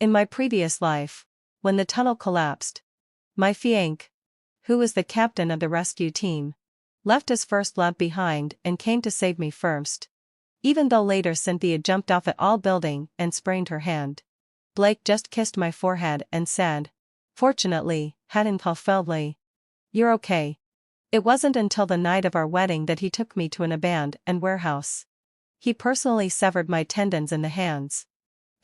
In my previous life, when the tunnel collapsed, my fiancé, who was the captain of the rescue team, left his first love behind and came to save me first. Even though later Cynthia jumped off at all building and sprained her hand. Blake just kissed my forehead and said, "Fortunately, hadn't Paulfeldly. You're okay." It wasn't until the night of our wedding that he took me to an abandoned warehouse. He personally severed my tendons in the hands.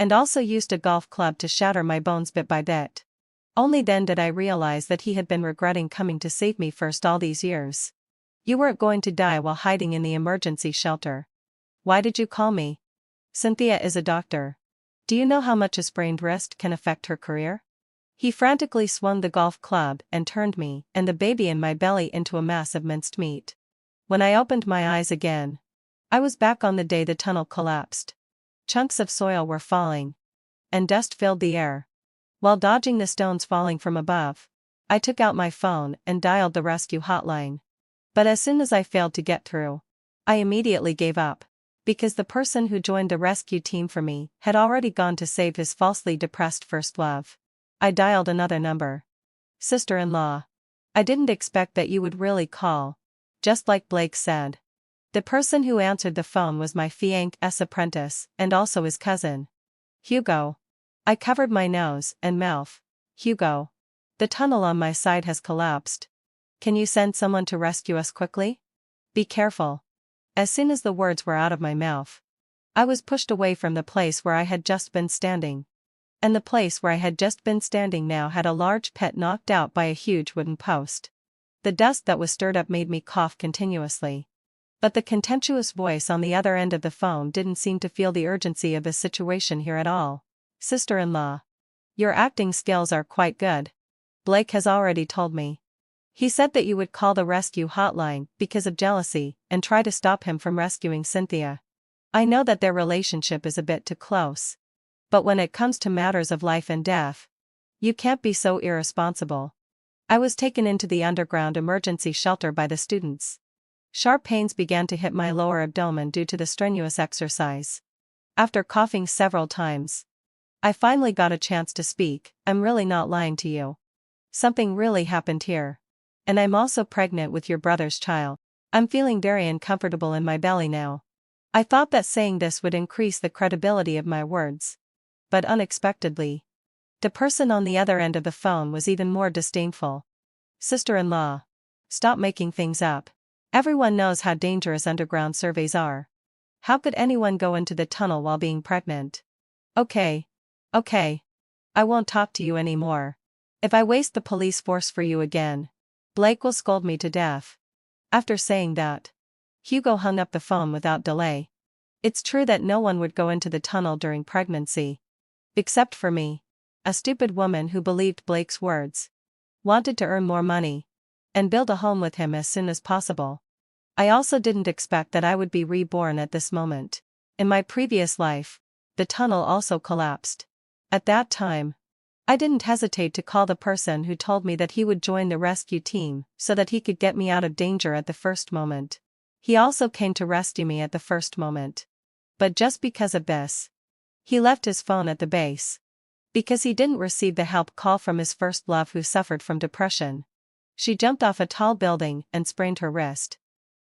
And also used a golf club to shatter my bones bit by bit. Only then did I realize that he had been regretting coming to save me first all these years. "You weren't going to die while hiding in the emergency shelter. Why did you call me?" "Cynthia is a doctor. Do you know how much a sprained wrist can affect her career?" He frantically swung the golf club and turned me and the baby in my belly into a mass of minced meat. When I opened my eyes again, I was back on the day the tunnel collapsed. Chunks of soil were falling, and dust filled the air. While dodging the stones falling from above, I took out my phone and dialed the rescue hotline. But as soon as I failed to get through, I immediately gave up. Because the person who joined the rescue team for me had already gone to save his falsely depressed first love. I dialed another number. "Sister-in-law. I didn't expect that you would really call," just like Blake said. The person who answered the phone was my fiancé's apprentice and also his cousin. "Hugo." I covered my nose and mouth. "Hugo. The tunnel on my side has collapsed. Can you send someone to rescue us quickly? Be careful." As soon as the words were out of my mouth, I was pushed away from the place where I had just been standing. And the place where I had just been standing now had a large pit knocked out by a huge wooden post. The dust that was stirred up made me cough continuously. But the contemptuous voice on the other end of the phone didn't seem to feel the urgency of the situation here at all. "Sister-in-law. Your acting skills are quite good. Blake has already told me. He said that you would call the rescue hotline because of jealousy and try to stop him from rescuing Cynthia. I know that their relationship is a bit too close. But when it comes to matters of life and death, you can't be so irresponsible." I was taken into the underground emergency shelter by the students. Sharp pains began to hit my lower abdomen due to the strenuous exercise. After coughing several times, I finally got a chance to speak. "I'm really not lying to you. Something really happened here. And I'm also pregnant with your brother's child." I'm feeling very uncomfortable in my belly now. I thought that saying this would increase the credibility of my words. But unexpectedly, the person on the other end of the phone was even more disdainful. "Sister-in-law. Stop making things up. Everyone knows how dangerous underground surveys are. How could anyone go into the tunnel while being pregnant?" Okay. I won't talk to you anymore. If I waste the police force for you again, Blake will scold me to death." After saying that, Hugo hung up the phone without delay. It's true that no one would go into the tunnel during pregnancy. Except for me. A stupid woman who believed Blake's words. Wanted to earn more money. And build a home with him as soon as possible. I also didn't expect that I would be reborn at this moment. In my previous life, the tunnel also collapsed. At that time, I didn't hesitate to call the person who told me that he would join the rescue team so that he could get me out of danger at the first moment. He also came to rescue me at the first moment. But just because of this, he left his phone at the base. Because he didn't receive the help call from his first love who suffered from depression. She jumped off a tall building and sprained her wrist.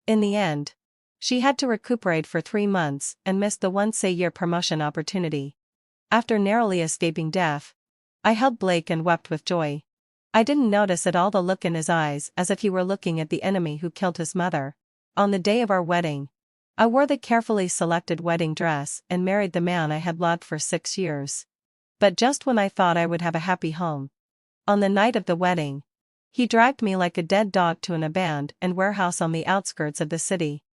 In the end, she had to recuperate for 3 months and missed the once-a-year promotion opportunity. After narrowly escaping death, I held Blake and wept with joy. I didn't notice at all the look in his eyes as if he were looking at the enemy who killed his mother. On the day of our wedding, I wore the carefully selected wedding dress and married the man I had loved for 6 years. But just when I thought I would have a happy home, on the night of the wedding, he dragged me like a dead dog to an abandoned warehouse on the outskirts of the city.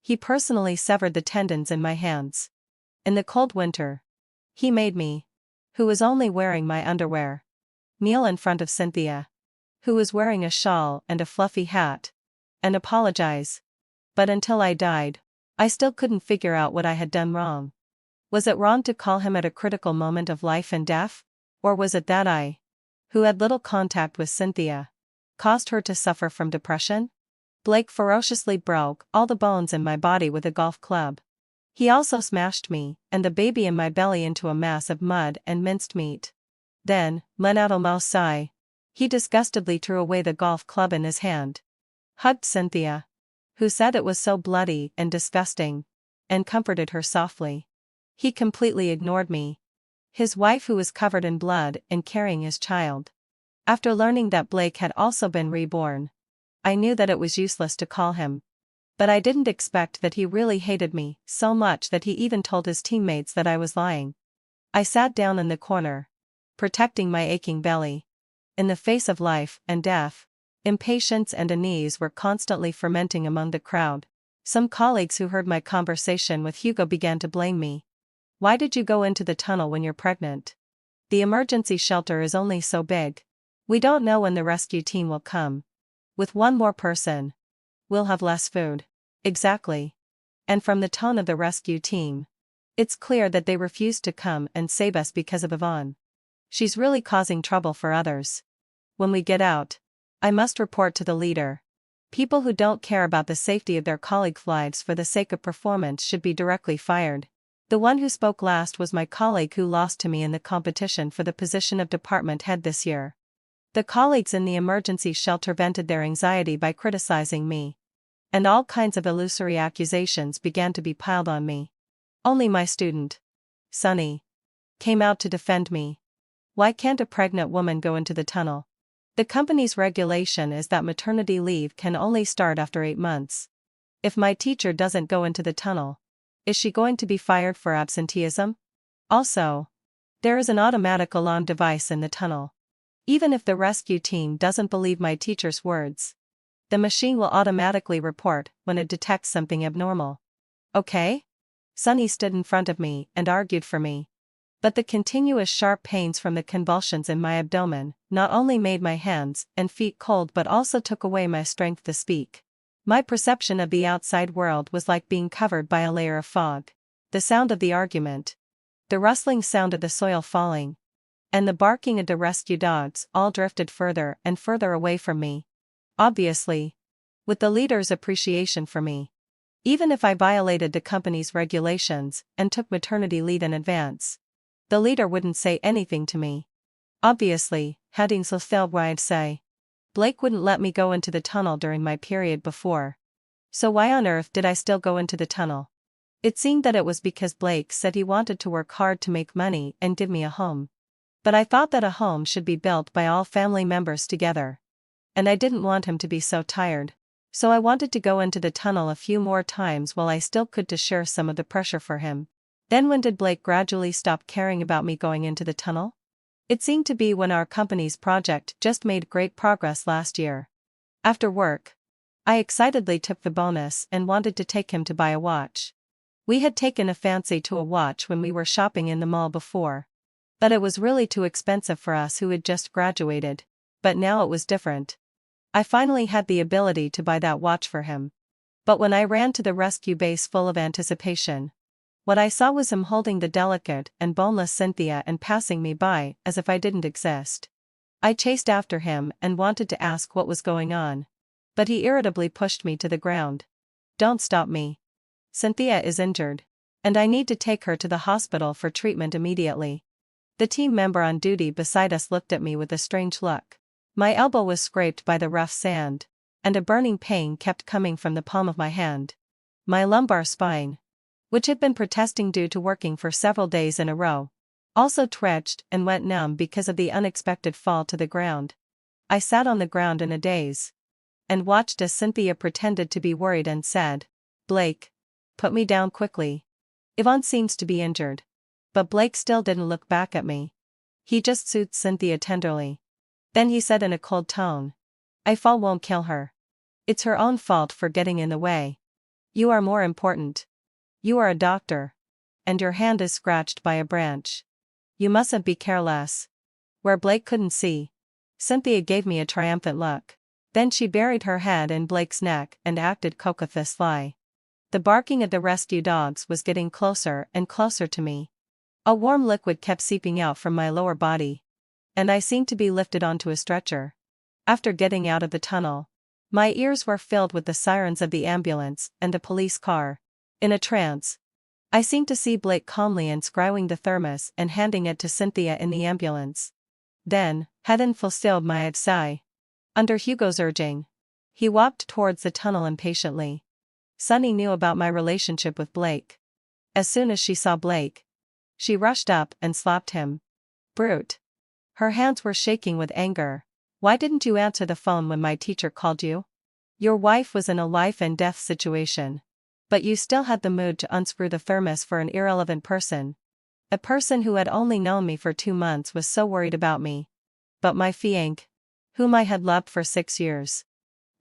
He personally severed the tendons in my hands. In the cold winter, he made me, who was only wearing my underwear, kneel in front of Cynthia, who was wearing a shawl and a fluffy hat, and apologize. But until I died, I still couldn't figure out what I had done wrong. Was it wrong to call him at a critical moment of life and death? Or was it that I, who had little contact with Cynthia, caused her to suffer from depression? Blake ferociously broke all the bones in my body with a golf club. He also smashed me and the baby in my belly into a mass of mud and minced meat. Then, Lenato Mausai. He disgustedly threw away the golf club in his hand. Hugged Cynthia, who said it was so bloody and disgusting, and comforted her softly. He completely ignored me. His wife, who was covered in blood and carrying his child. After learning that Blake had also been reborn, I knew that it was useless to call him. But I didn't expect that he really hated me so much that he even told his teammates that I was lying. I sat down in the corner, protecting my aching belly. In the face of life and death, impatience and unease were constantly fermenting among the crowd. Some colleagues who heard my conversation with Hugo began to blame me. Why did you go into the tunnel when you're pregnant? The emergency shelter is only so big. We don't know when the rescue team will come. With one more person, we'll have less food. Exactly. And from the tone of the rescue team, it's clear that they refused to come and save us because of Yvonne. She's really causing trouble for others. When we get out, I must report to the leader. People who don't care about the safety of their colleagues' lives for the sake of performance should be directly fired. The one who spoke last was my colleague who lost to me in the competition for the position of department head this year. The colleagues in the emergency shelter vented their anxiety by criticizing me. And all kinds of illusory accusations began to be piled on me. Only my student, Sunny, came out to defend me. Why can't a pregnant woman go into the tunnel? The company's regulation is that maternity leave can only start after 8 months. If my teacher doesn't go into the tunnel, is she going to be fired for absenteeism? Also, there is an automatic alarm device in the tunnel. Even if the rescue team doesn't believe my teacher's words, the machine will automatically report when it detects something abnormal. Okay? Sunny stood in front of me and argued for me. But the continuous sharp pains from the convulsions in my abdomen not only made my hands and feet cold but also took away my strength to speak. My perception of the outside world was like being covered by a layer of fog. The sound of the argument, the rustling sound of the soil falling, and the barking of the rescue dogs all drifted further and further away from me. Obviously, with the leader's appreciation for me. Even if I violated the company's regulations and took maternity leave in advance, the leader wouldn't say anything to me. Obviously, hadn't so still I'd say. Blake wouldn't let me go into the tunnel during my period before. So why on earth did I still go into the tunnel? It seemed that it was because Blake said he wanted to work hard to make money and give me a home. But I thought that a home should be built by all family members together. And I didn't want him to be so tired. So I wanted to go into the tunnel a few more times while I still could to share some of the pressure for him. Then when did Blake gradually stop caring about me going into the tunnel? It seemed to be when our company's project just made great progress last year. After work, I excitedly took the bonus and wanted to take him to buy a watch. We had taken a fancy to a watch when we were shopping in the mall before. But it was really too expensive for us who had just graduated. But now it was different. I finally had the ability to buy that watch for him. But when I ran to the rescue base full of anticipation, what I saw was him holding the delicate and boneless Cynthia and passing me by as if I didn't exist. I chased after him and wanted to ask what was going on. But he irritably pushed me to the ground. Don't stop me. Cynthia is injured. And I need to take her to the hospital for treatment immediately. The team member on duty beside us looked at me with a strange look. My elbow was scraped by the rough sand, and a burning pain kept coming from the palm of my hand. My lumbar spine, which had been protesting due to working for several days in a row, also twitched and went numb because of the unexpected fall to the ground. I sat on the ground in a daze and watched as Cynthia pretended to be worried and said, "Blake, put me down quickly. Yvonne seems to be injured." But Blake still didn't look back at me. He just soothed Cynthia tenderly. Then he said in a cold tone, "I fall won't kill her. It's her own fault for getting in the way. You are more important. You are a doctor. And your hand is scratched by a branch. You mustn't be careless." Where Blake couldn't see, Cynthia gave me a triumphant look. Then she buried her head in Blake's neck and acted coquettously. The barking of the rescue dogs was getting closer and closer to me. A warm liquid kept seeping out from my lower body. And I seemed to be lifted onto a stretcher. After getting out of the tunnel, my ears were filled with the sirens of the ambulance and the police car. In a trance, I seemed to see Blake calmly unscrewing the thermos and handing it to Cynthia in the ambulance. Then, hadn't fulfilled my sigh. Under Hugo's urging, he walked towards the tunnel impatiently. Sunny knew about my relationship with Blake. As soon as she saw Blake, she rushed up and slapped him. Brute. Her hands were shaking with anger. Why didn't you answer the phone when my teacher called you? Your wife was in a life and death situation. But you still had the mood to unscrew the thermos for an irrelevant person. A person who had only known me for 2 months was so worried about me. But my fiancé, whom I had loved for 6 years,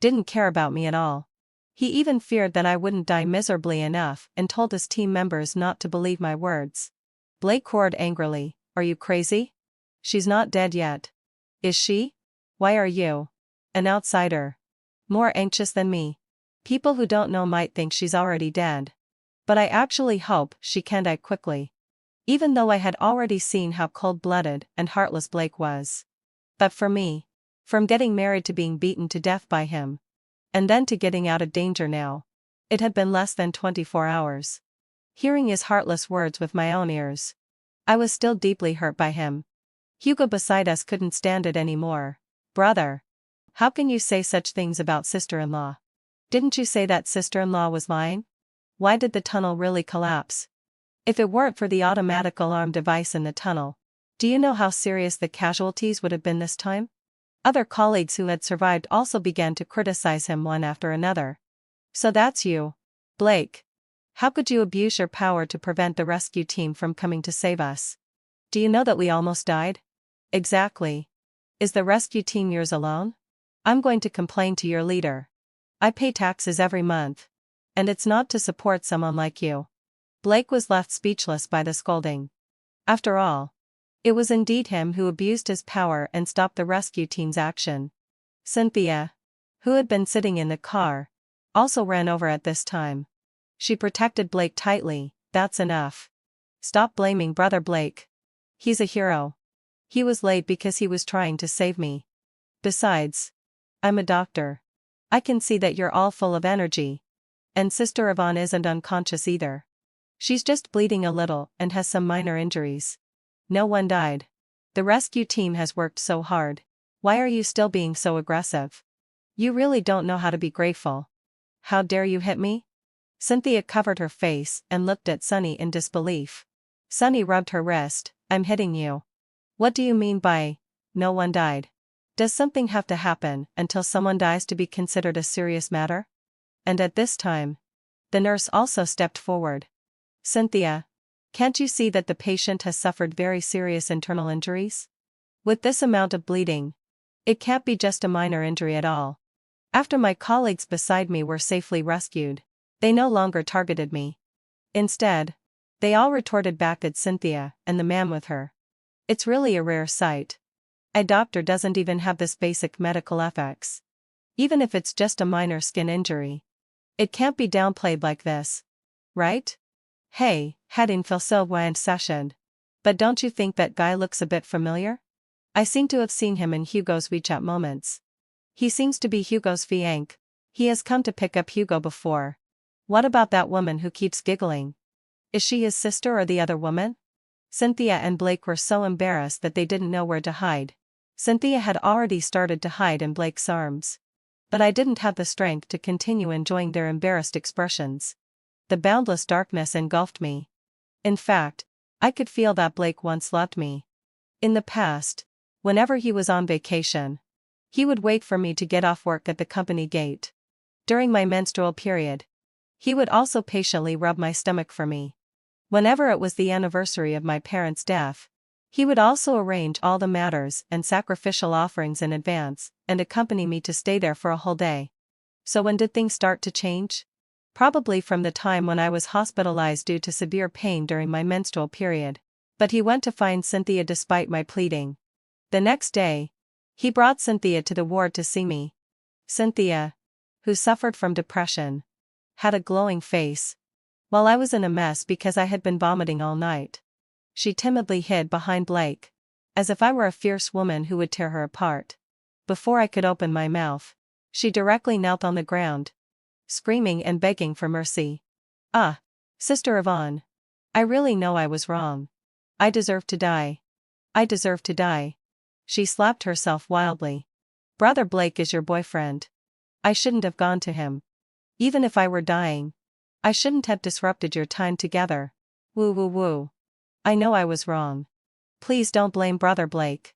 didn't care about me at all. He even feared that I wouldn't die miserably enough and told his team members not to believe my words. Blake roared angrily, "Are you crazy? She's not dead yet. Is she? Why are you, an outsider, more anxious than me? People who don't know might think she's already dead. But I actually hope she can die quickly." Even though I had already seen how cold-blooded and heartless Blake was. But for me, from getting married to being beaten to death by him, and then to getting out of danger now, it had been less than 24 hours. Hearing his heartless words with my own ears, I was still deeply hurt by him. Hugo beside us couldn't stand it anymore. "Brother, how can you say such things about sister-in-law? Didn't you say that sister-in-law was lying? Why did the tunnel really collapse? If it weren't for the automatic alarm device in the tunnel, do you know how serious the casualties would have been this time?" Other colleagues who had survived also began to criticize him one after another. "So that's you, Blake. How could you abuse your power to prevent the rescue team from coming to save us? Do you know that we almost died?" "Exactly. Is the rescue team yours alone? I'm going to complain to your leader. I pay taxes every month. And it's not to support someone like you." Blake was left speechless by the scolding. After all, it was indeed him who abused his power and stopped the rescue team's action. Cynthia, who had been sitting in the car, also ran over at this time. She protected Blake tightly. "That's enough. Stop blaming Brother Blake. He's a hero. He was late because he was trying to save me. Besides, I'm a doctor. I can see that you're all full of energy. And Sister Yvonne isn't unconscious either. She's just bleeding a little and has some minor injuries. No one died. The rescue team has worked so hard. Why are you still being so aggressive? You really don't know how to be grateful. How dare you hit me?" Cynthia covered her face and looked at Sunny in disbelief. Sunny rubbed her wrist. "I'm hitting you. What do you mean by, no one died? Does something have to happen until someone dies to be considered a serious matter?" And at this time, the nurse also stepped forward. "Cynthia, can't you see that the patient has suffered very serious internal injuries? With this amount of bleeding, it can't be just a minor injury at all." After my colleagues beside me were safely rescued, they no longer targeted me. Instead, they all retorted back at Cynthia and the man with her. It's really a rare sight. A doctor doesn't even have this basic medical ethics. Even if it's just a minor skin injury, it can't be downplayed like this. Right? Hey, heading Philsylwand session. But don't you think that guy looks a bit familiar? I seem to have seen him in Hugo's WeChat moments. He seems to be Hugo's fiancé. He has come to pick up Hugo before. What about that woman who keeps giggling? Is she his sister or the other woman?" Cynthia and Blake were so embarrassed that they didn't know where to hide. Cynthia had already started to hide in Blake's arms. But I didn't have the strength to continue enjoying their embarrassed expressions. The boundless darkness engulfed me. In fact, I could feel that Blake once loved me. In the past, whenever he was on vacation, he would wait for me to get off work at the company gate. During my menstrual period, he would also patiently rub my stomach for me. Whenever it was the anniversary of my parents' death, he would also arrange all the matters and sacrificial offerings in advance, and accompany me to stay there for a whole day. So when did things start to change? Probably from the time when I was hospitalized due to severe pain during my menstrual period. But he went to find Cynthia despite my pleading. The next day, he brought Cynthia to the ward to see me. Cynthia, who suffered from depression, had a glowing face. While I was in a mess because I had been vomiting all night, she timidly hid behind Blake, as if I were a fierce woman who would tear her apart. Before I could open my mouth, she directly knelt on the ground, screaming and begging for mercy. "Ah, Sister Yvonne, I really know I was wrong. I deserve to die. I deserve to die. She slapped herself wildly. Brother Blake is your boyfriend. I shouldn't have gone to him. Even if I were dying, I shouldn't have disrupted your time together. Woo woo woo. I know I was wrong. Please don't blame Brother Blake.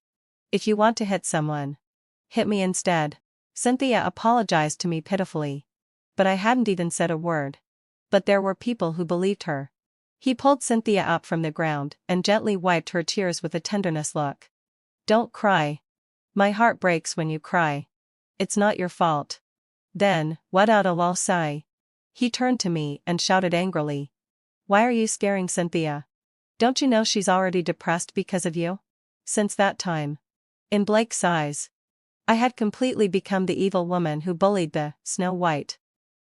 If you want to hit someone, hit me instead. Cynthia apologized to me pitifully. But I hadn't even said a word. But there were people who believed her. He pulled Cynthia up from the ground and gently wiped her tears with a tenderness look. Don't cry. My heart breaks when you cry. It's not your fault. Then, what out a lull sigh. He turned to me and shouted angrily. Why are you scaring Cynthia? Don't you know she's already depressed because of you? Since that time. In Blake's eyes, I had completely become the evil woman who bullied the Snow White.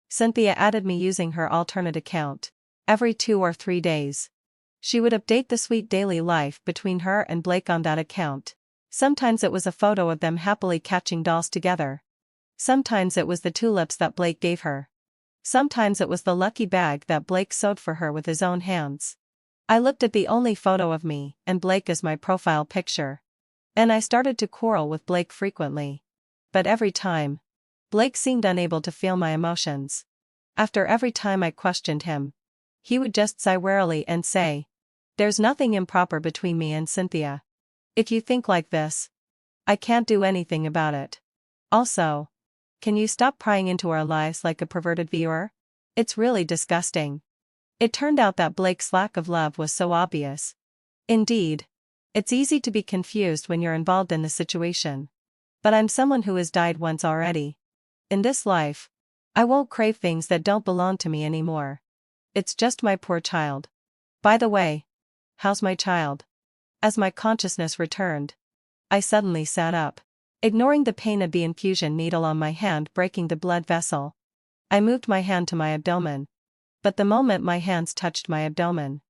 Cynthia added me using her alternate account. Every 2 or 3 days. She would update the sweet daily life between her and Blake on that account. Sometimes it was a photo of them happily catching dolls together. Sometimes it was the tulips that Blake gave her. Sometimes it was the lucky bag that Blake sewed for her with his own hands. I looked at the only photo of me and Blake as my profile picture. And I started to quarrel with Blake frequently. But every time, Blake seemed unable to feel my emotions. After every time I questioned him, he would just sigh wearily and say, There's nothing improper between me and Cynthia. If you think like this, I can't do anything about it. Also, can you stop prying into our lives like a perverted viewer? It's really disgusting. It turned out that Blake's lack of love was so obvious. Indeed, it's easy to be confused when you're involved in the situation. But I'm someone who has died once already. In this life, I won't crave things that don't belong to me anymore. It's just my poor child. By the way, how's my child? As my consciousness returned, I suddenly sat up. Ignoring the pain of the infusion needle on my hand breaking the blood vessel, I moved my hand to my abdomen. But the moment my hands touched my abdomen,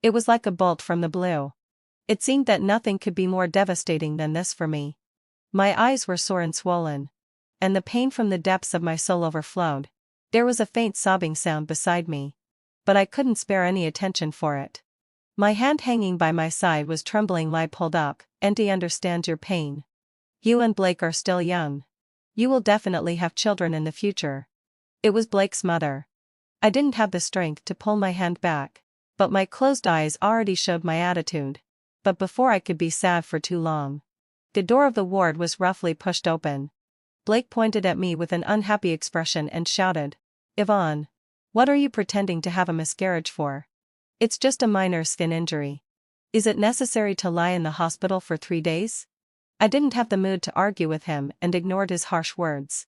it was like a bolt from the blue. It seemed that nothing could be more devastating than this for me. My eyes were sore and swollen, and the pain from the depths of my soul overflowed. There was a faint sobbing sound beside me, but I couldn't spare any attention for it. My hand hanging by my side was trembling. I pulled up, and I understand your pain. You and Blake are still young. You will definitely have children in the future. It was Blake's mother. I didn't have the strength to pull my hand back, but my closed eyes already showed my attitude. But before I could be sad for too long, the door of the ward was roughly pushed open. Blake pointed at me with an unhappy expression and shouted, Yvonne, what are you pretending to have a miscarriage for? It's just a minor skin injury. Is it necessary to lie in the hospital for 3 days? I didn't have the mood to argue with him and ignored his harsh words.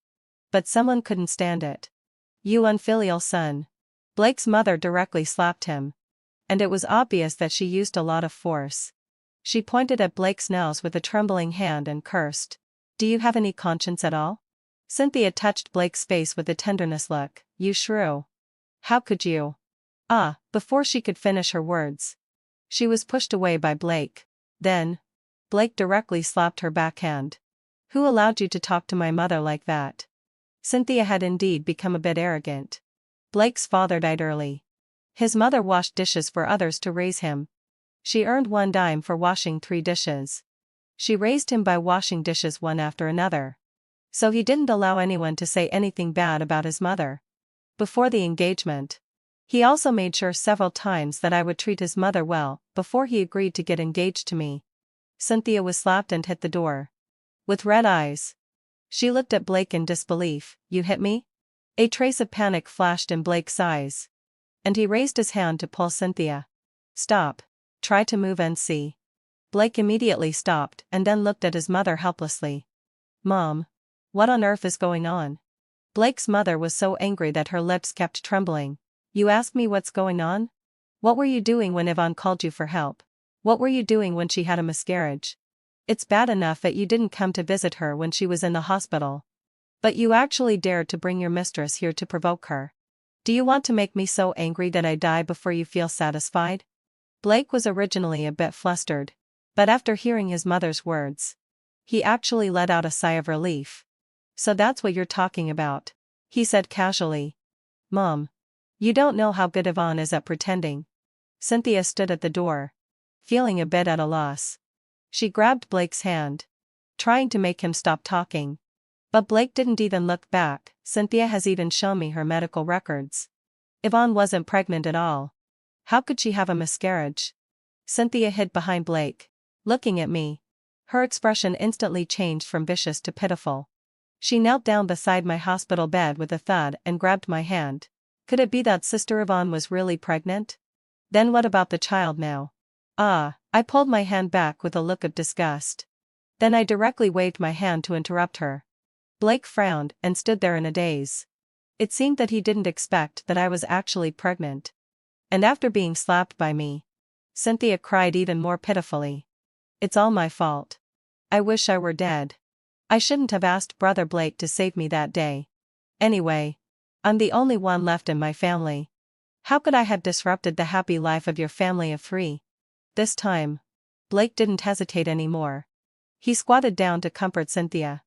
But someone couldn't stand it. You unfilial son. Blake's mother directly slapped him. And it was obvious that she used a lot of force. She pointed at Blake's nose with a trembling hand and cursed. Do you have any conscience at all? Cynthia touched Blake's face with a tenderness look. You shrew. How could you? Before she could finish her words, she was pushed away by Blake. Then, Blake directly slapped her backhand. Who allowed you to talk to my mother like that? Cynthia had indeed become a bit arrogant. Blake's father died early. His mother washed dishes for others to raise him. She earned 1 dime for washing 3 dishes. She raised him by washing dishes one after another. So he didn't allow anyone to say anything bad about his mother. Before the engagement, he also made sure several times that I would treat his mother well before he agreed to get engaged to me. Cynthia was slapped and hit the door. With red eyes, she looked at Blake in disbelief. You hit me? A trace of panic flashed in Blake's eyes, and he raised his hand to pull Cynthia. Stop. Try to move and see. Blake immediately stopped and then looked at his mother helplessly. Mom, what on earth is going on? Blake's mother was so angry that her lips kept trembling. You ask me what's going on? What were you doing when Yvonne called you for help? What were you doing when she had a miscarriage? It's bad enough that you didn't come to visit her when she was in the hospital. But you actually dared to bring your mistress here to provoke her. Do you want to make me so angry that I die before you feel satisfied? Blake was originally a bit flustered, but after hearing his mother's words, he actually let out a sigh of relief. So that's what you're talking about, he said casually. Mom, you don't know how good Yvonne is at pretending. Cynthia stood at the door, feeling a bit at a loss. She grabbed Blake's hand, trying to make him stop talking. But Blake didn't even look back. Cynthia has even shown me her medical records. Yvonne wasn't pregnant at all. How could she have a miscarriage? Cynthia hid behind Blake, looking at me. Her expression instantly changed from vicious to pitiful. She knelt down beside my hospital bed with a thud and grabbed my hand. Could it be that Sister Yvonne was really pregnant? Then what about the child now? I pulled my hand back with a look of disgust. Then I directly waved my hand to interrupt her. Blake frowned and stood there in a daze. It seemed that he didn't expect that I was actually pregnant. And after being slapped by me, Cynthia cried even more pitifully. It's all my fault. I wish I were dead. I shouldn't have asked Brother Blake to save me that day. Anyway, I'm the only one left in my family. How could I have disrupted the happy life of your family of 3? This time, Blake didn't hesitate anymore. He squatted down to comfort Cynthia.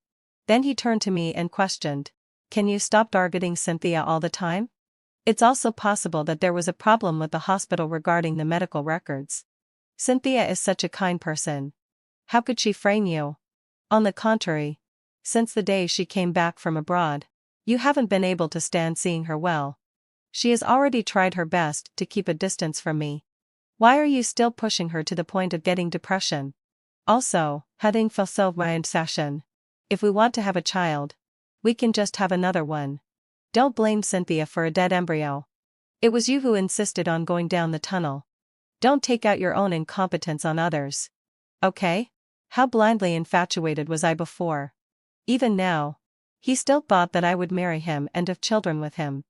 Then he turned to me and questioned, "Can you stop targeting Cynthia all the time? It's also possible that there was a problem with the hospital regarding the medical records. Cynthia is such a kind person. How could she frame you? On the contrary, since the day she came back from abroad, you haven't been able to stand seeing her well. She has already tried her best to keep a distance from me. Why are you still pushing her to the point of getting depression? Also, heading for session. If we want to have a child, we can just have another one. Don't blame Cynthia for a dead embryo. It was you who insisted on going down the tunnel. Don't take out your own incompetence on others. Okay? How blindly infatuated was I before? Even now, he still thought that I would marry him and have children with him.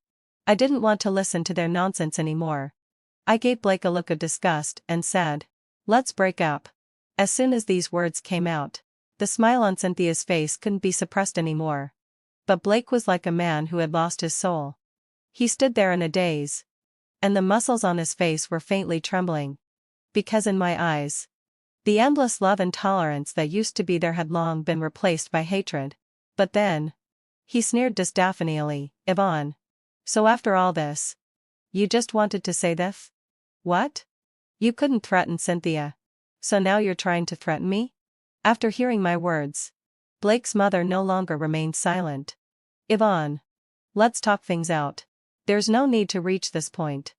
I didn't want to listen to their nonsense anymore. I gave Blake a look of disgust and said, "Let's break up." As soon as these words came out, the smile on Cynthia's face couldn't be suppressed anymore. But Blake was like a man who had lost his soul. He stood there in a daze, and the muscles on his face were faintly trembling. Because in my eyes, the endless love and tolerance that used to be there had long been replaced by hatred. But then, he sneered disdainfully, "Yvonne. So after all this, you just wanted to say this? What? You couldn't threaten Cynthia. So now you're trying to threaten me?" After hearing my words, Blake's mother no longer remained silent. "Yvonne. Let's talk things out. There's no need to reach this point.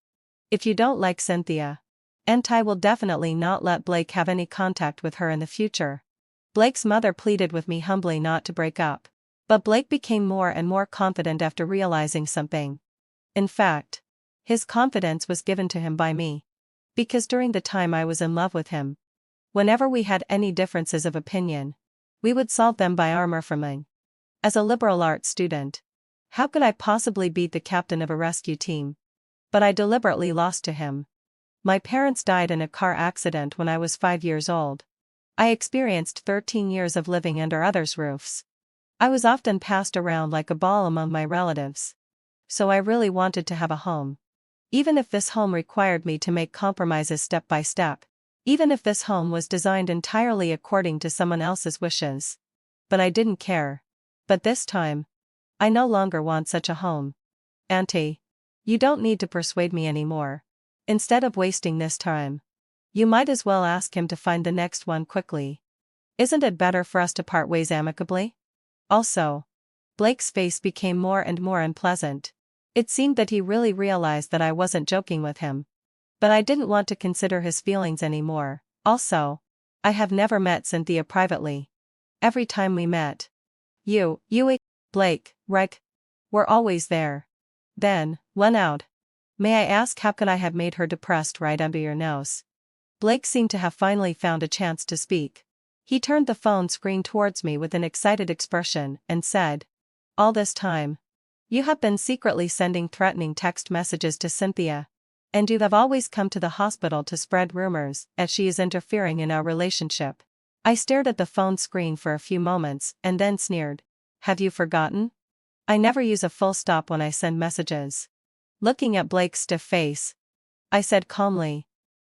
If you don't like Cynthia, I will definitely not let Blake have any contact with her in the future." Blake's mother pleaded with me humbly not to break up. But Blake became more and more confident after realizing something. In fact, his confidence was given to him by me. Because during the time I was in love with him, whenever we had any differences of opinion, we would solve them by arm affirming. As a liberal arts student, how could I possibly beat the captain of a rescue team? But I deliberately lost to him. My parents died in a car accident when I was 5 years old. I experienced 13 years of living under others' roofs. I was often passed around like a ball among my relatives. So I really wanted to have a home. Even if this home required me to make compromises step by step. Even if this home was designed entirely according to someone else's wishes. But I didn't care. But this time, I no longer want such a home. Auntie, you don't need to persuade me anymore. Instead of wasting this time, you might as well ask him to find the next one quickly. Isn't it better for us to part ways amicably? Also, Blake's face became more and more unpleasant. It seemed that he really realized that I wasn't joking with him. But I didn't want to consider his feelings anymore. Also, I have never met Cynthia privately. Every time we met, you, Blake, Reg, were always there. Then, when out, may I ask how could I have made her depressed right under your nose? Blake seemed to have finally found a chance to speak. He turned the phone screen towards me with an excited expression and said, "All this time, you have been secretly sending threatening text messages to Cynthia. And you have always come to the hospital to spread rumors that she is interfering in our relationship." I stared at the phone screen for a few moments and then sneered. "Have you forgotten? I never use a full stop when I send messages." Looking at Blake's stiff face, I said calmly,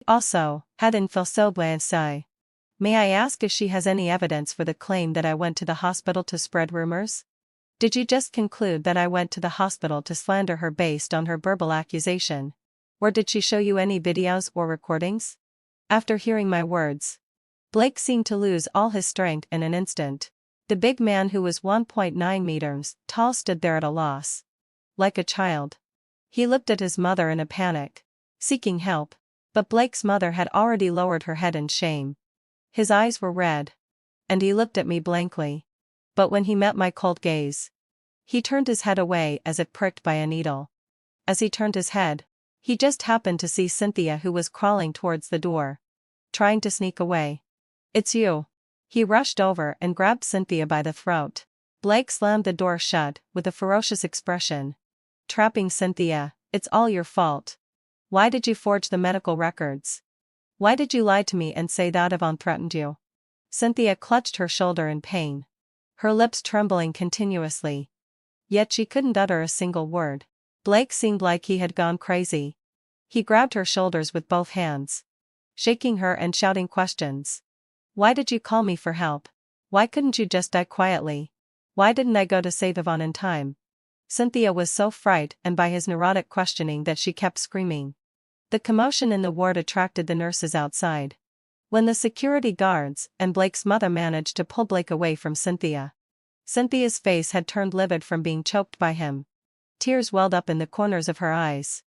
"Also, hadn't feel so bad. May I ask if she has any evidence for the claim that I went to the hospital to spread rumors? Did you just conclude that I went to the hospital to slander her based on her verbal accusation? Or did she show you any videos or recordings? After hearing my words, Blake seemed to lose all his strength in an instant. The big man, who was 1.9 meters tall, stood there at a loss. Like a child. He looked at his mother in a panic, seeking help, but Blake's mother had already lowered her head in shame. His eyes were red, and he looked at me blankly. But when he met my cold gaze, he turned his head away as if pricked by a needle. As he turned his head, he just happened to see Cynthia, who was crawling towards the door, trying to sneak away. "It's you." He rushed over and grabbed Cynthia by the throat. Blake slammed the door shut with a ferocious expression. "Trapping Cynthia, it's all your fault. Why did you forge the medical records? Why did you lie to me and say that Yvonne threatened you?" Cynthia clutched her shoulder in pain, her lips trembling continuously. Yet she couldn't utter a single word. Blake seemed like he had gone crazy. He grabbed her shoulders with both hands, shaking her and shouting questions. "Why did you call me for help? Why couldn't you just die quietly? Why didn't I go to save Yvonne in time?" Cynthia was so frightened by his neurotic questioning that she kept screaming. The commotion in the ward attracted the nurses outside. When the security guards and Blake's mother managed to pull Blake away from Cynthia, Cynthia's face had turned livid from being choked by him. Tears welled up in the corners of her eyes,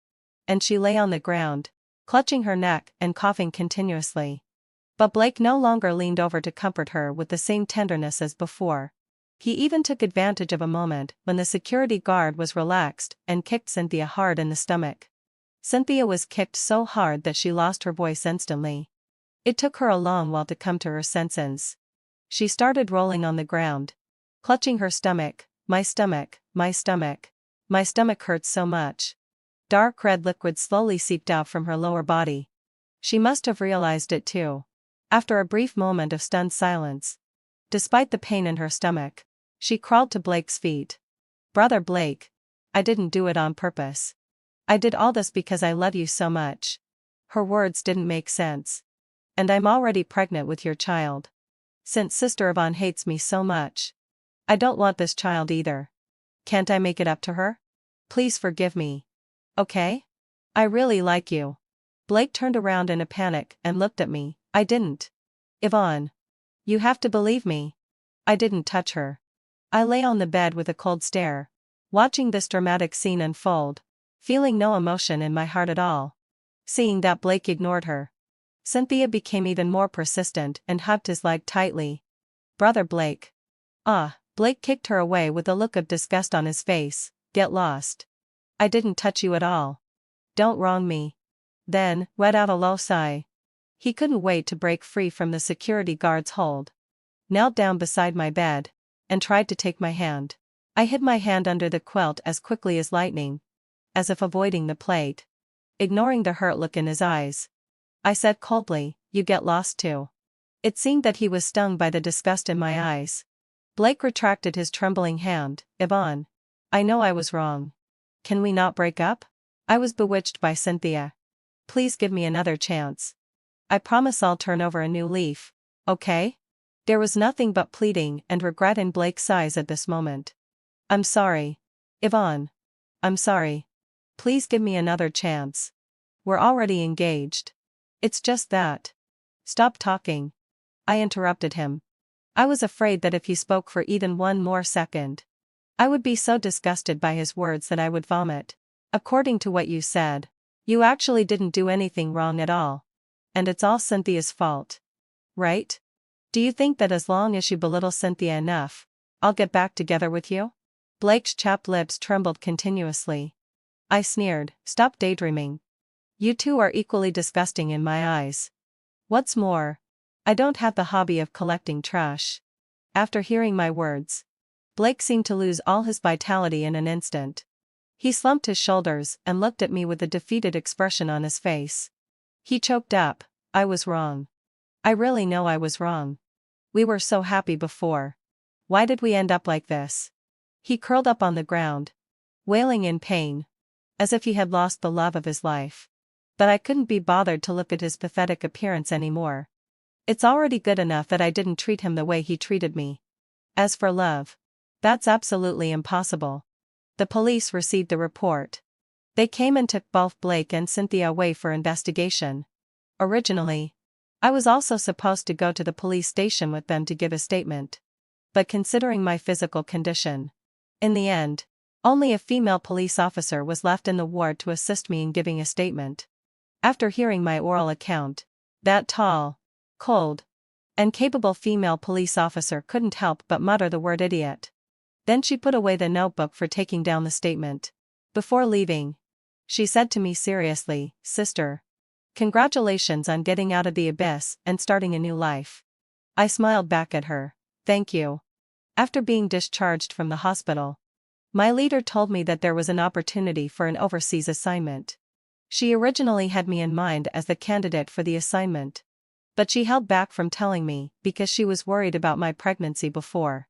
and she lay on the ground, clutching her neck and coughing continuously. But Blake no longer leaned over to comfort her with the same tenderness as before. He even took advantage of a moment when the security guard was relaxed and kicked Cynthia hard in the stomach. Cynthia was kicked so hard that she lost her voice instantly. It took her a long while to come to her senses. She started rolling on the ground, clutching her stomach. "My stomach, my stomach. My stomach hurts so much." Dark red liquid slowly seeped out from her lower body. She must have realized it too. After a brief moment of stunned silence, despite the pain in her stomach, she crawled to Blake's feet. "Brother Blake, I didn't do it on purpose. I did all this because I love you so much." Her words didn't make sense. "And I'm already pregnant with your child. Since Sister Yvonne hates me so much, I don't want this child either. Can't I make it up to her? Please forgive me. Okay? I really like you." Blake turned around in a panic and looked at me. "I didn't. Yvonne. You have to believe me. I didn't touch her." I lay on the bed with a cold stare, watching this dramatic scene unfold, feeling no emotion in my heart at all. Seeing that Blake ignored her, Cynthia became even more persistent and hugged his leg tightly. "Brother Blake." "Ah." Blake kicked her away with a look of disgust on his face. "Get lost. I didn't touch you at all. Don't wrong me." Then, let out a low sigh. He couldn't wait to break free from the security guard's hold. Knelt down beside my bed, and tried to take my hand. I hid my hand under the quilt as quickly as lightning, as if avoiding the plate. Ignoring the hurt look in his eyes, I said coldly, "You get lost too." It seemed that he was stung by the disgust in my eyes. Blake retracted his trembling hand. "Yvonne, I know I was wrong. Can we not break up? I was bewitched by Cynthia. Please give me another chance. I promise I'll turn over a new leaf, okay?" There was nothing but pleading and regret in Blake's eyes at this moment. "I'm sorry. Yvonne. I'm sorry. Please give me another chance. We're already engaged. It's just that." "Stop talking." I interrupted him. I was afraid that if he spoke for even one more second, I would be so disgusted by his words that I would vomit. "According to what you said, you actually didn't do anything wrong at all. And it's all Cynthia's fault. Right? Do you think that as long as you belittle Cynthia enough, I'll get back together with you?" Blake's chapped lips trembled continuously. I sneered. "Stop daydreaming. You two are equally disgusting in my eyes. What's more, I don't have the hobby of collecting trash." After hearing my words, Blake seemed to lose all his vitality in an instant. He slumped his shoulders and looked at me with a defeated expression on his face. He choked up. "I was wrong. I really know I was wrong. We were so happy before. Why did we end up like this?" He curled up on the ground, wailing in pain, as if he had lost the love of his life. But I couldn't be bothered to look at his pathetic appearance anymore. It's already good enough that I didn't treat him the way he treated me. As for love, that's absolutely impossible. The police received the report. They came and took both Blake and Cynthia away for investigation. Originally, I was also supposed to go to the police station with them to give a statement. But considering my physical condition, in the end, only a female police officer was left in the ward to assist me in giving a statement. After hearing my oral account, that tall, cold, and capable female police officer couldn't help but mutter the word idiot. Then she put away the notebook for taking down the statement. Before leaving, she said to me seriously, "Sister, congratulations on getting out of the abyss and starting a new life." I smiled back at her. "Thank you." After being discharged from the hospital, my leader told me that there was an opportunity for an overseas assignment. She originally had me in mind as the candidate for the assignment, but she held back from telling me because she was worried about my pregnancy before.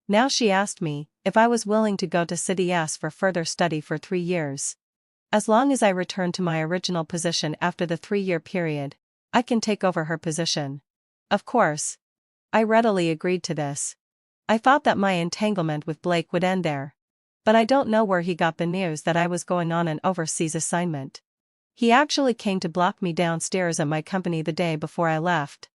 Now she asked me if I was willing to go to City S for further study for 3 years. As long as I return to my original position after the 3-year period, I can take over her position. Of course, I readily agreed to this. I thought that my entanglement with Blake would end there. But I don't know where he got the news that I was going on an overseas assignment. He actually came to block me downstairs at my company the day before I left.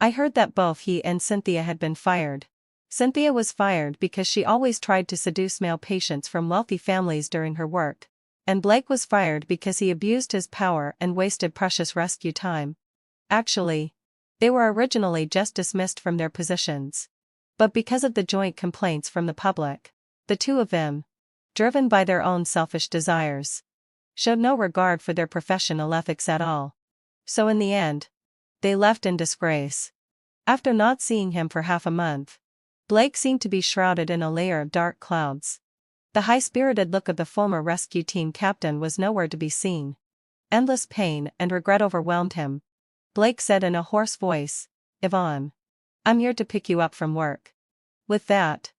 I heard that both he and Cynthia had been fired. Cynthia was fired because she always tried to seduce male patients from wealthy families during her work, and Blake was fired because he abused his power and wasted precious rescue time. Actually, they were originally just dismissed from their positions. But because of the joint complaints from the public, the two of them, driven by their own selfish desires, showed no regard for their professional ethics at all. So in the end, they left in disgrace. After not seeing him for half a month, Blake seemed to be shrouded in a layer of dark clouds. The high-spirited look of the former rescue team captain was nowhere to be seen. Endless pain and regret overwhelmed him. Blake said in a hoarse voice, "Yvonne, I'm here to pick you up from work." With that,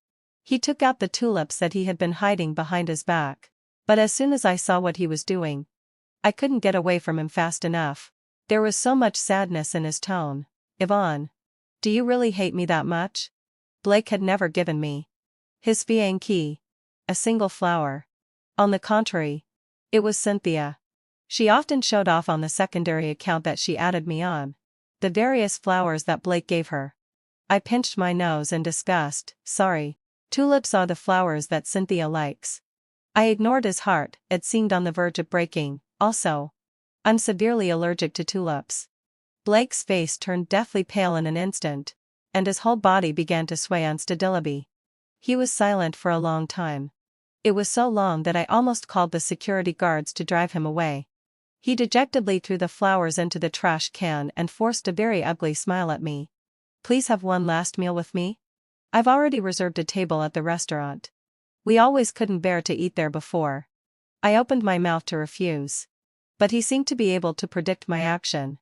he took out the tulips that he had been hiding behind his back. But as soon as I saw what he was doing, I couldn't get away from him fast enough. There was so much sadness in his tone. "Yvonne, do you really hate me that much?" Blake had never given me his fiancée a single flower. On the contrary, it was Cynthia. She often showed off on the secondary account that she added me on the various flowers that Blake gave her. I pinched my nose in disgust. "Sorry, tulips are the flowers that Cynthia likes." I ignored his heart, it seemed on the verge of breaking. "Also, I'm severely allergic to tulips." Blake's face turned deathly pale in an instant, and his whole body began to sway unsteadily. He was silent for a long time. It was so long that I almost called the security guards to drive him away. He dejectedly threw the flowers into the trash can and forced a very ugly smile at me. "Please have one last meal with me? I've already reserved a table at the restaurant. We always couldn't bear to eat there before." I opened my mouth to refuse. But he seemed to be able to predict my action.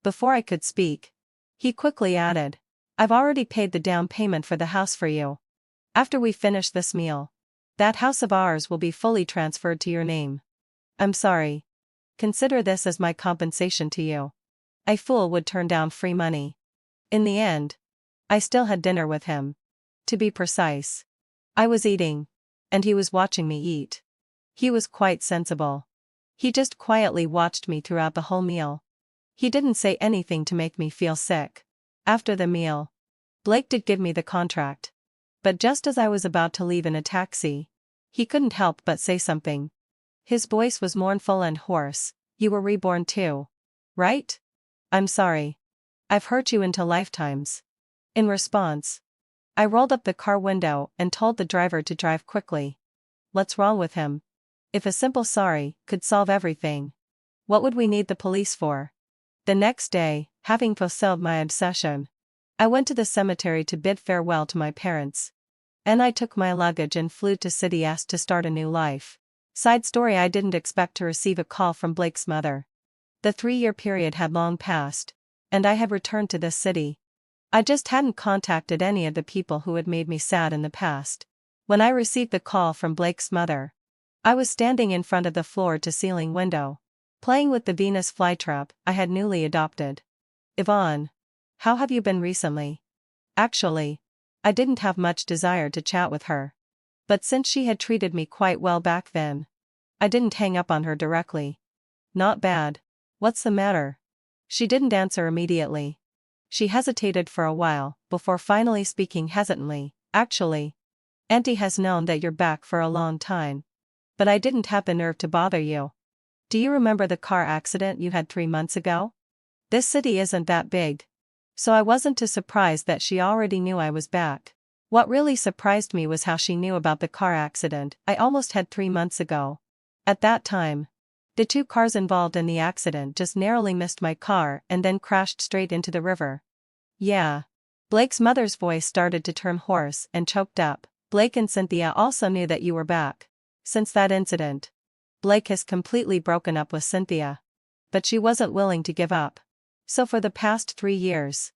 Before I could speak, he quickly added, "I've already paid the down payment for the house for you. After we finish this meal, that house of ours will be fully transferred to your name. I'm sorry. Consider this as my compensation to you." A fool would turn down free money. In the end, I still had dinner with him. To be precise, I was eating, and he was watching me eat. He was quite sensible. He just quietly watched me throughout the whole meal. He didn't say anything to make me feel sick. After the meal, Blake did give me the contract. But just as I was about to leave in a taxi, he couldn't help but say something. His voice was mournful and hoarse. "You were reborn too, right? I'm sorry. I've hurt you into lifetimes." In response, I rolled up the car window and told the driver to drive quickly. What's wrong with him? If a simple sorry could solve everything, what would we need the police for? The next day, having fulfilled my obsession, I went to the cemetery to bid farewell to my parents. And I took my luggage and flew to City S to start a new life. Side story: I didn't expect to receive a call from Blake's mother. The 3-year period had long passed, and I had returned to this city. I just hadn't contacted any of the people who had made me sad in the past. When I received the call from Blake's mother, I was standing in front of the floor-to-ceiling window, playing with the Venus flytrap I had newly adopted. "Yvonne, how have you been recently?" Actually, I didn't have much desire to chat with her. But since she had treated me quite well back then, I didn't hang up on her directly. Not bad. What's the matter? She didn't answer immediately. She hesitated for a while, before finally speaking hesitantly. Actually, Auntie has known that you're back for a long time. But I didn't have the nerve to bother you. Do you remember the car accident you had 3 months ago? This city isn't that big. So I wasn't too surprised that she already knew I was back. What really surprised me was how she knew about the car accident I almost had 3 months ago. At that time, the 2 cars involved in the accident just narrowly missed my car and then crashed straight into the river. Yeah. Blake's mother's voice started to turn hoarse and choked up. Blake and Cynthia also knew that you were back. Since that incident, Blake has completely broken up with Cynthia. But she wasn't willing to give up. So for the past 3 years,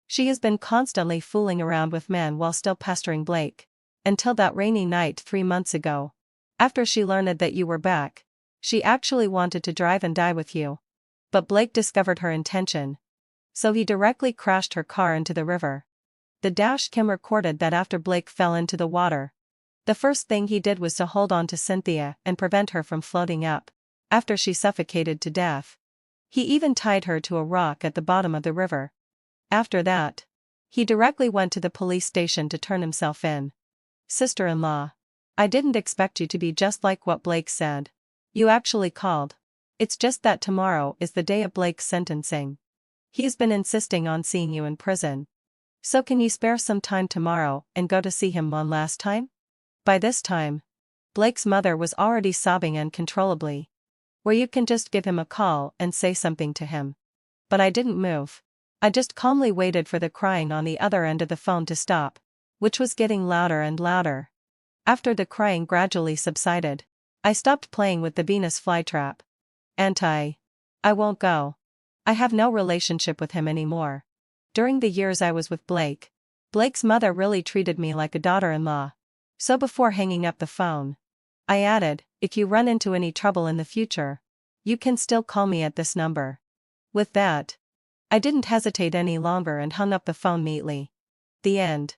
she has been constantly fooling around with men while still pestering Blake. Until that rainy night 3 months ago. After she learned that you were back, she actually wanted to drive and die with you. But Blake discovered her intention. So he directly crashed her car into the river. The dash cam recorded that after Blake fell into the water, the first thing he did was to hold on to Cynthia and prevent her from floating up. After she suffocated to death, he even tied her to a rock at the bottom of the river. After that, he directly went to the police station to turn himself in. Sister-in-law, I didn't expect you to be just like what Blake said. You actually called. It's just that tomorrow is the day of Blake's sentencing. He's been insisting on seeing you in prison. So can you spare some time tomorrow and go to see him one last time? By this time, Blake's mother was already sobbing uncontrollably. Where you can just give him a call and say something to him. But I didn't move. I just calmly waited for the crying on the other end of the phone to stop, which was getting louder and louder. After the crying gradually subsided, I stopped playing with the Venus flytrap. I won't go. I have no relationship with him anymore. During the years I was with Blake, Blake's mother really treated me like a daughter-in-law. So before hanging up the phone, I added, if you run into any trouble in the future, you can still call me at this number. With that, I didn't hesitate any longer and hung up the phone neatly. The end.